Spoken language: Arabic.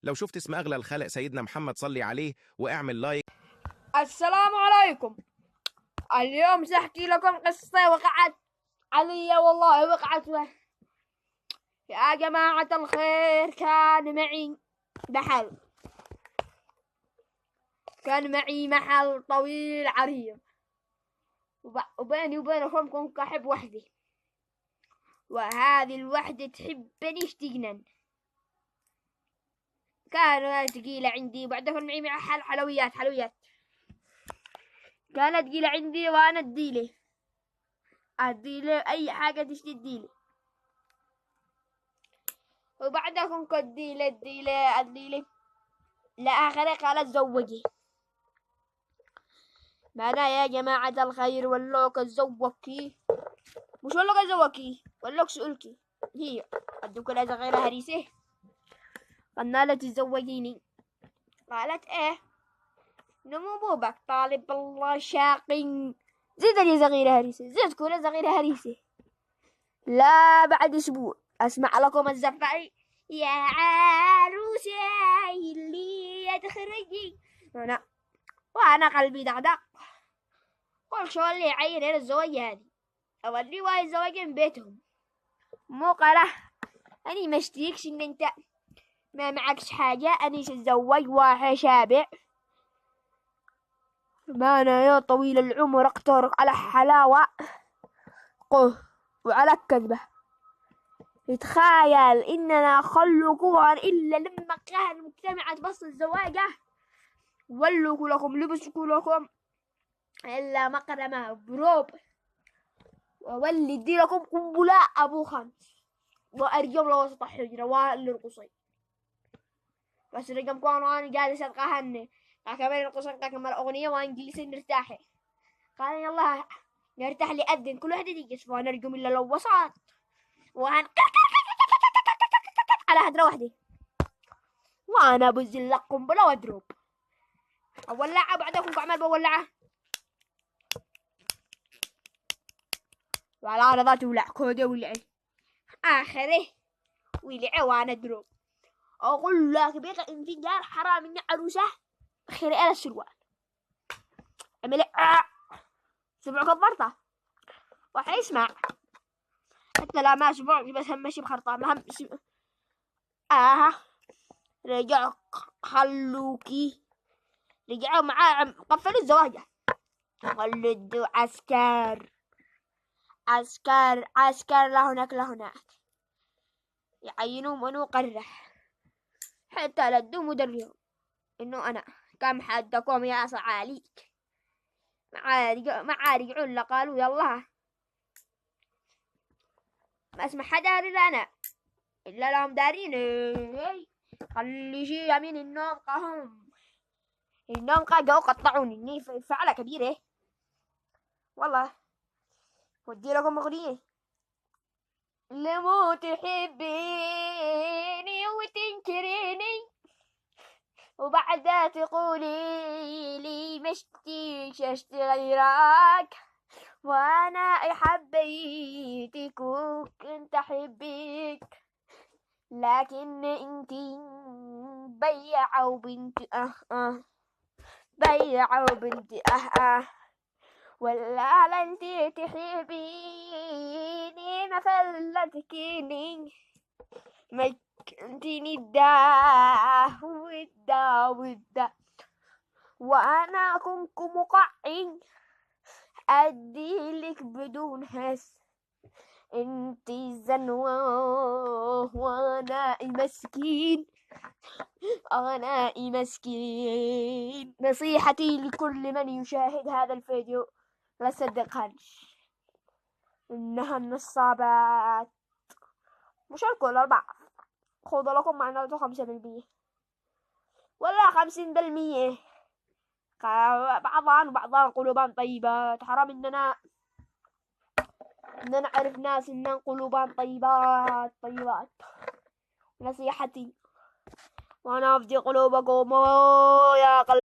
لو شفت اسم أغلى الخلق سيدنا محمد صلي عليه واعمل لايك. السلام عليكم. اليوم سأحكي لكم قصة وقعت علي، والله وقعت يا جماعة الخير. كان معي محل طويل عريض، وبيني وبينكم كنت أحب وحدي، وهذه الوحدة تحبني جدا. كانت ثقيلة عندي، وبعدها كان معي محل حلويات. كانت ثقيلة عندي وأنا أديله أي حاجة تشتديلي، وبعدها كنت أديله لآخر قالت زوجي. معناه يا جماعة الخير ولوك زوجكي، مش ولوك زوجكي، ولوك سؤلكي هي أدوك لها غير هريسة. قلنا لها تزوجيني، قالت ايه نمو بوبك طالب الله شاقين. زيدني صغيرة هريسة، زيدكم صغيرة هريسة. لا بعد أسبوع أسمع لكم الزفاي يا عروسي اللي تخرجي. وأنا قلبي دغدغ، قل شو اللي يعين هنا الزواج هذه، أولي واي الزواج من بيتهم. مو قاله أني مشتيكش إن أنت ما معكش حاجة، أني تتزوج واحد شابع. ما أنا يا طويل العمر أقترق على حلاوة وعلى الكذبة. يتخيل إننا خلقوها إلا لما كان مجتمعة بس الزواجة، ولوا لكم لبسوا لكم إلا مقرمة بروب، وولدي لكم قنبلة أبو خمس، وأرجم لوسط الحجرة والرقصي. بس رجم كانوا أنا جالسة أتقهني كمان القصة كمان الأغنية وأنا جالسة نرتاحي. قال يلا نرتاح لأذن كل واحدة تجلس، ونرجم إلا لو وصلت وهن على هدرة واحدة، وأنا بنزل لك قنبلة وأضرب أولعها. بعدكم عمال بولعها وعلى عرضات ولع كودة ولع آخره ولع وأنا أضرب. أقول لك بيت انفجار حرام إني عروسة خير إلى السروال عمل سمعوا كبرته وحيسمع حتى لا ما سمع بس هم ماشي بخرطة ما هم رجعوا خلوكي، رجعوا معاه قفلوا الزواجة، ولدوا عسكر لهناك يعينوا منو قرح حتى لدوا مدرهم إنه أنا كم حدكم يا صعاليك. مع رجعون لقالوا يلا ما اسمع حدا إلا لهم دارين. خلي شي يمين النوم قاهم قطعوني إني فعلة كبيرة والله. ودي لكم أغنية لمو تحبيني وتنكريني وبعدها تقولي لي مشتيش اشتي غيرك، وانا حبيتك وكنت احبك، لكن انتي بيعوا بنتي بيعوا بنتي ولا انتي تحبيني ما فلتكيني ما كنتيني ودا وانا كنت مقعين اديلك بدون هس. انتي زنوة وانا مسكين نصيحتي لكل من يشاهد هذا الفيديو لا تصدقهاش، انها النصابات مش الكل البعض. خذوا لكم معنا 5% ولا 50%، بعضان قلوبان طيبات. حرام اننا نعرف ناس إنن قلوبان طيبات. نصيحتي وانا افدي قلوبكم يا قلب.